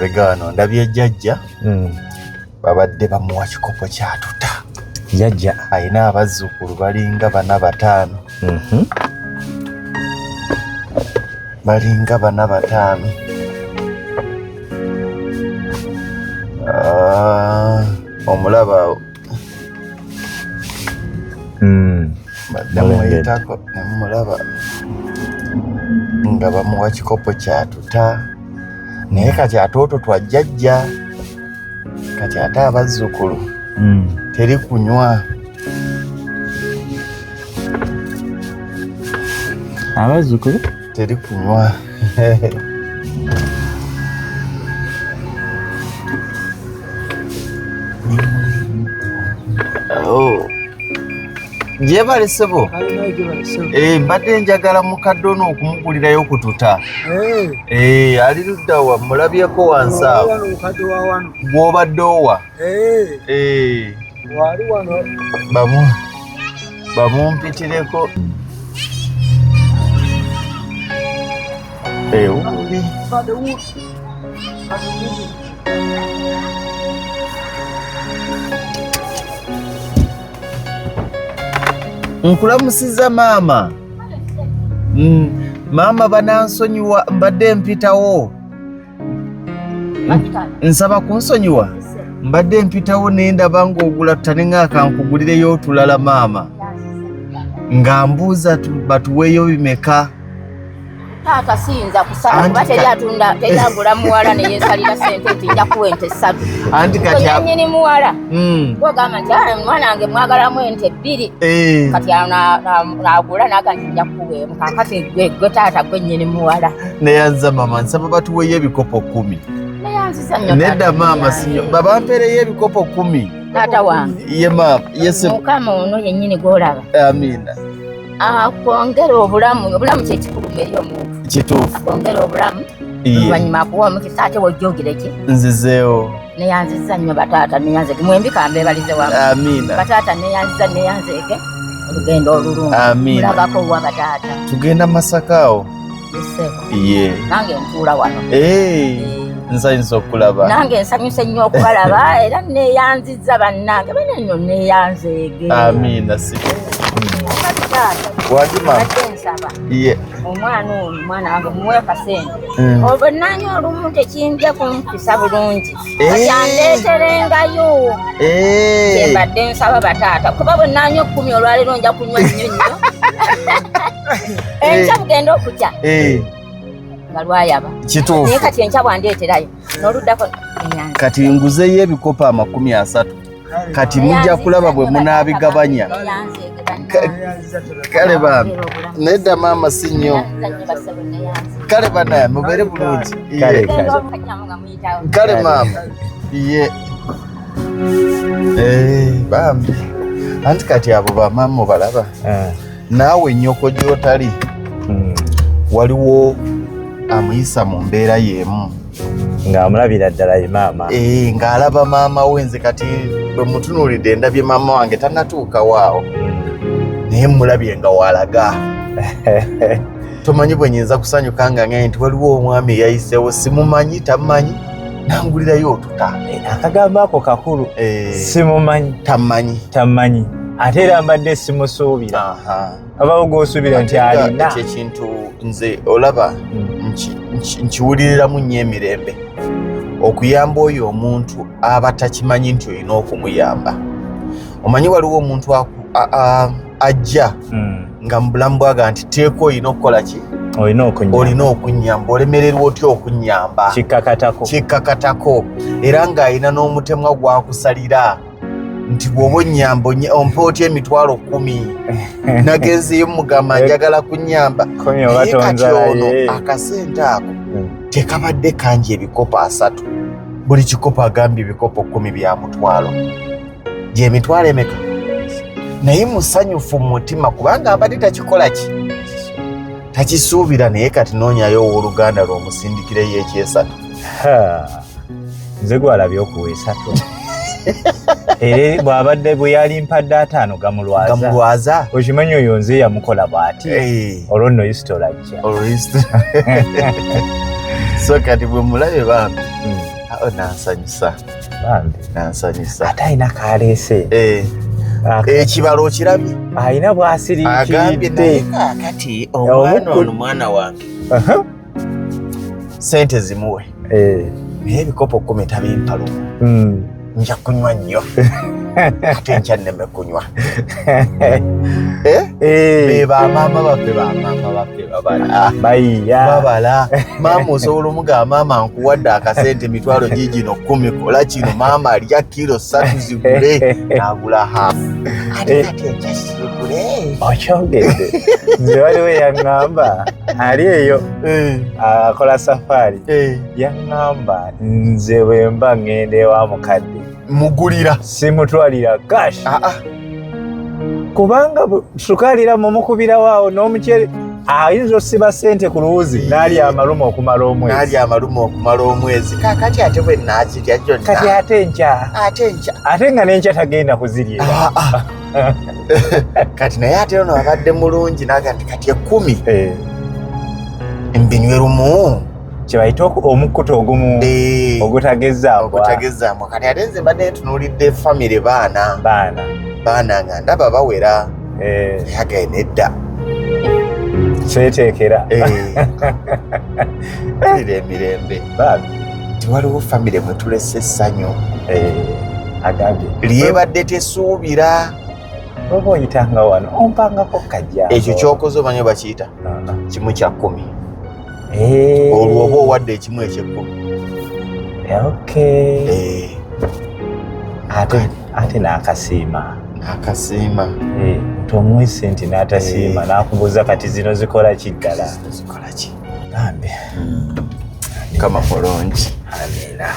Regano ndabye jjajja babadde bamuwa kikopo kyatuta. Jjajja ayina abazzukulu balinga bana bataano. Balinga bana bataano. Omulaba badamuyitako nemulaba nga bamuwa kikopo kyatuta. Naye kati ate otwo twa jjajja, kati ate abazzukulu teri kunywa. Abazzukulu teri kunywa. Gyebale ssebo. Mbadde njagala mukadde ono okumugulirayo kututa. Ali ludda wa mulabyeko wansi awo. Gw'obadde owa. Bamumpitireko. Wuuli. Nkulamusiza maama. Maama banansonyiwa mbadde mpitawo. Nsaba kunsonyiwa. Mbadde mpitawo nendaba ng'ogula tutanenga akankugulireyo otulala maama. Nga mbuuza batuweeyo bimeka. Taata siyinza kusala kuba teyagula muwala neyeesalira sente nti nja kuwa ente 3. Anti kati nnyini muwala gwogamba nti mwana wange mwagalamu ente 2. Kati naagula naga nti nja kuwa emu. Kakati gwe taata gwe nnyini muwala. Neyanza mama nsaba batuweeyo ebikopo 10. Neyanziza nnyo. Nedda maama sinyo babampeereyo ebikopo 10. Taata wange. Ye maama yese. Mukama ono yennyini gw'olaba. Amiina. Akwongera obulamu kyekikulu eri omuntu. Kituufu. Akwongera obulamu. Oluvannyuma akuwa omukisa ate wojjoogere ki? Nzizeewo. Neyanziza nnyo bataata neyanzeke. Mwembi kambeebalize wamu. Amiina. Bataata neyanzeeke. Olugendo olulungi. Amiina. Mulabako wa bataata. Tugenda Masaka awo. Ye. Nange ntuula wano. Nsanyusa okulaba. Nange nsanyuse nnyo okubalaba era neyanziza bannange. Bane nno neyanzeege. Amiina si. Wadima. Ye. Omwana oyo mwana wange muwe kasente. Obonnanyi olumu tekiyinza kumpisa bulungi. Yandeeterengayo. Mbadde nsaba bataata kuba bonnanyi 10 olwaleero nja kunywa nnyo nnyo. Enkya bugenda okutya. Nga lwayaba. Kituufu. Naye kati enkya bwandeeterayo n'oluddako enyanza. Kati nguzeeyo ebikopo 30. Kati mujja kulaba bwe munaabigabanya. Kale bambi. Nedda maama si nnyo. Kale bana mubeere bulungi. Kale maama. Ye. Bambi. Anti kati abo bamaama obalaba. Naawe nnyoko gy'otali. Waliwo amuyisa mu mbeera y'emu. Ng'amulabira ddala ye maama. Ng'alaba maama we. Nze kati bwe mutunuulidde ndabye maama wange tannatuukawo awo. Naye mulabye nga walaga. Tomanyi bwe nyinza kusanyuka nga ng'aye nti waliwo omwami eyayiseewo simumanyi tamumanyi nangulirayo otuta. Akagambo ako kakulu. Simumanyi tamumanyi ate era mbadde simusuubira. Abawo g'osuubira nti alina. Ekyo ekintu nze olaba nkiwuliriramu nnyo emirembe. Okuyamba oyo omuntu aba takimanyi nti olina okumuyamba. Omanyi waliwo omuntu ajja nga mu bulamu bwaga nti teeko olina okukola ki? Olina okunyamba. Olemererwa otya okunyamba? Kikkakatako. Era ng'alina n'omutemwa gwakusalira nti bw'oba onnyamba ompa otya emitwalo 10. Nagenzeyo mugamba njagala kunyamba. Naye kati ono akasente ako tekabadde kangi ebikopo 3. Buli kikopo agambye ebikopo 10 bya mutwalo. Gye emitwalo emeka? Naye musanyufu mu mutima kubanga abadde takikola ki? Takisuubira. Naye kati noonyayo owooluganda lw'omusindikireyo ekyesatu. Nze gwalabye okuwa 3. Bw'abadde bwe yali mpadde 5 gamulwaza. Okimanyi oyo nze yamukola bw'ati. Olwo nno isitolajja. So kati bwe mulabe bambi nansanyusa nansanyusa ate alina kaleese ekibalo okirabye alina bwasiriikidde kati omwana wange sente zimuwe naye ebikopo 10 tabimpalo nja kunywa nnyo ate nkya nneme kunywa bamaama baffe babala maama osobola omugamba maama nkuwadde akasente mitwalo gigino 10 kola kino maama alya kilo 3 zigule n'agula hafu ate kati ekyasirigule okyogedde nze waliwo yaŋŋamba ali eyo akola safaari yaŋŋamba nze bwe mba ŋŋenda ewa mukadde mugulira simutwalira cash kubanga tukalira mumukubirawo awo n'omukyere ayinza osiba ssente ku luwuzi n'ali amaluma okumala omwezi kakati ate bwe naakirya gyonna kati ate nga n'enkya tagenda kuzirya kati naye ate ono abadde mulungi naga nti kati 10 mbinywe lumu kyebayita omukkuta ogumu ogutagezaamu kati ate nze mbadde ntunuulidde famire baana nga ndaba bawera yagaye nedda kyeteekera tulira emirembe tiwaliwo famire mwe tulese essanyu agambye lyebadde tesuubira oba oyitanga wano ompangako kajja ekyo kyokoze omanyi bakiyita kimu kya 10 olwo oba owadde ekimu eky10 ate n'akasiima tomuwe sente n'atasiima n'akubuuza kati zino zikola ki ddala kama mulungi amina